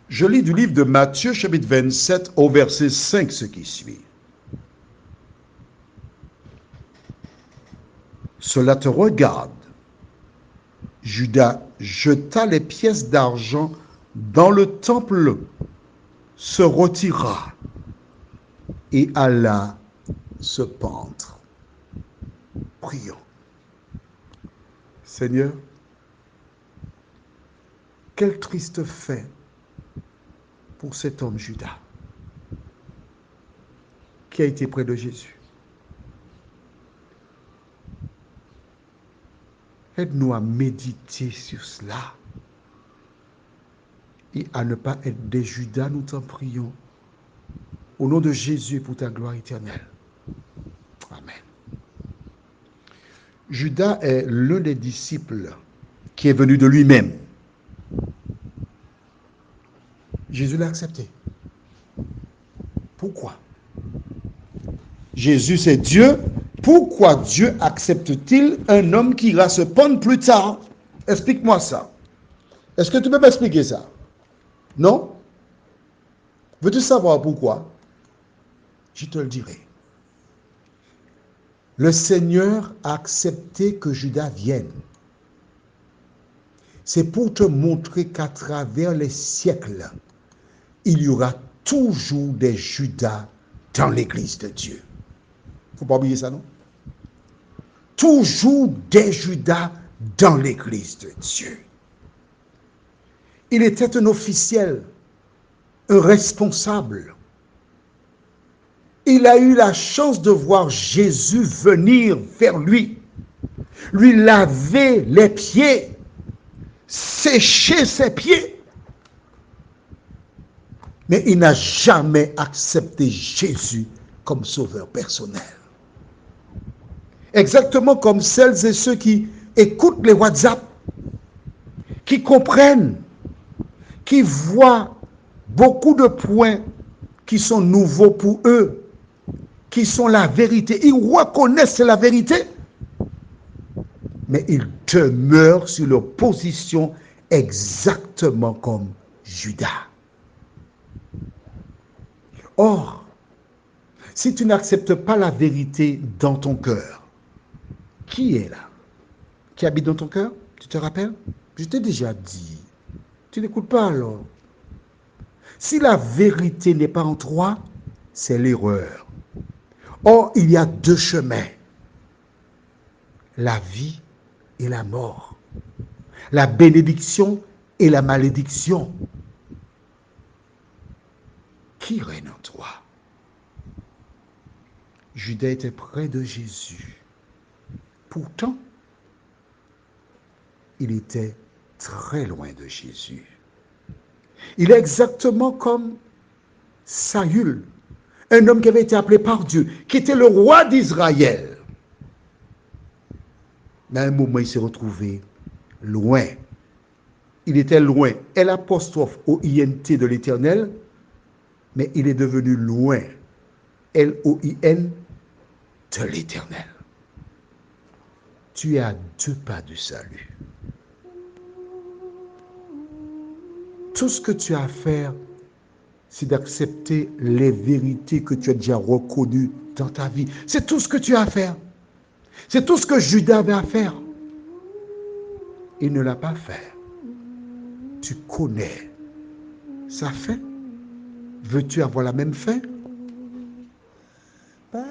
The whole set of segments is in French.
Je lis du livre de Matthieu, chapitre 27, au verset 5, ce qui suit. Cela te regarde. Judas jeta les pièces d'argent dans le temple, se retira et alla se pendre. Prions. Seigneur, quel triste fait pour cet homme Judas qui a été près de Jésus. Aide-nous à méditer sur cela et à ne pas être des Judas, nous t'en prions. Au nom de Jésus et pour ta gloire éternelle. Amen. Judas est l'un des disciples qui est venu de lui-même. Jésus l'a accepté. Pourquoi? Jésus c'est Dieu. Pourquoi Dieu accepte-t-il un homme qui ira se pendre plus tard? Explique-moi ça. Est-ce que tu peux m'expliquer ça? Non? Veux-tu savoir pourquoi? Je te le dirai. Le Seigneur a accepté que Judas vienne. C'est pour te montrer qu'à travers les siècles, il y aura toujours des Judas dans l'église de Dieu. Il ne faut pas oublier ça, non? Toujours des Judas dans l'église de Dieu. Il était un officiel, un responsable. Il a eu la chance de voir Jésus venir vers lui laver les pieds, sécher ses pieds. Mais il n'a jamais accepté Jésus comme sauveur personnel. Exactement comme celles et ceux qui écoutent les WhatsApp, qui comprennent, qui voient beaucoup de points qui sont nouveaux pour eux, qui sont la vérité. Ils reconnaissent la vérité, mais ils demeurent sur leur position exactement comme Judas. Or, si tu n'acceptes pas la vérité dans ton cœur, qui est là? Qui habite dans ton cœur? Tu te rappelles? Je t'ai déjà dit. Tu n'écoutes pas alors. Si la vérité n'est pas en toi, c'est l'erreur. Or, il y a deux chemins. La vie et la mort. La bénédiction et la malédiction. Qui règne en toi? Judas était près de Jésus. Pourtant, il était très loin de Jésus. Il est exactement comme Saül, un homme qui avait été appelé par Dieu, qui était le roi d'Israël. Mais à un moment, il s'est retrouvé loin. Il était loin. L'apostrophe O-I-N-T de l'Éternel, mais il est devenu loin. L-O-I-N de l'Éternel. Tu es à 2 pas du salut. Tout ce que tu as à faire, c'est d'accepter les vérités que tu as déjà reconnues dans ta vie. C'est tout ce que tu as à faire. C'est tout ce que Judas avait à faire. Il ne l'a pas fait. Tu connais sa fin. Veux-tu avoir la même fin? Par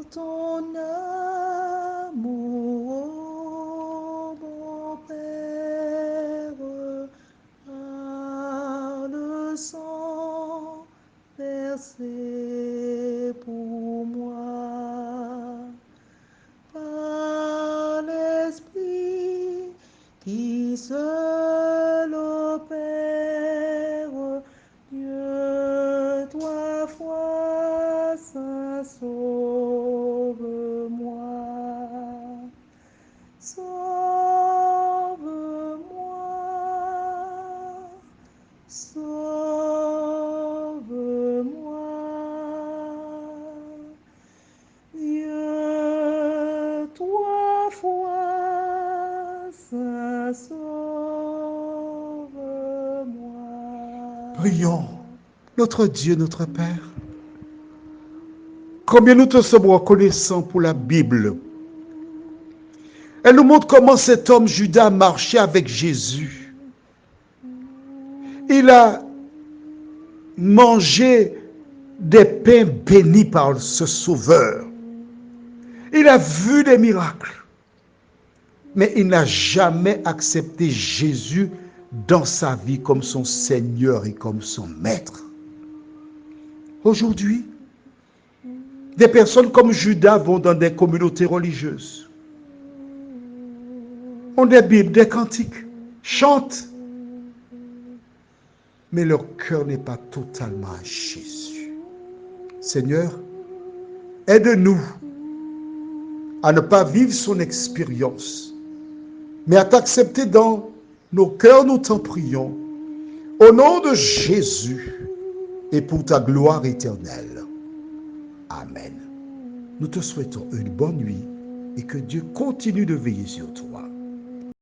ton amour, mon Père, par le sang versé pour moi, par l'Esprit qui seul opère, Dieu, toi, foi, Saint, sauve-moi. Sauve-moi, sauve-moi, Prions. Notre Dieu, notre Père, combien nous te sommes reconnaissants pour la Bible. Elle nous montre comment cet homme Judas marchait avec Jésus. Il a mangé des pains bénis par ce Sauveur. Il a vu des miracles. Mais il n'a jamais accepté Jésus dans sa vie comme son Seigneur et comme son Maître. Aujourd'hui, des personnes comme Judas vont dans des communautés religieuses, ont des Bibles, des cantiques, chantent, mais leur cœur n'est pas totalement à Jésus. Seigneur, aide-nous à ne pas vivre son expérience, mais à t'accepter dans nos cœurs, nous t'en prions, au nom de Jésus et pour ta gloire éternelle. Amen. Nous te souhaitons une bonne nuit et que Dieu continue de veiller sur toi.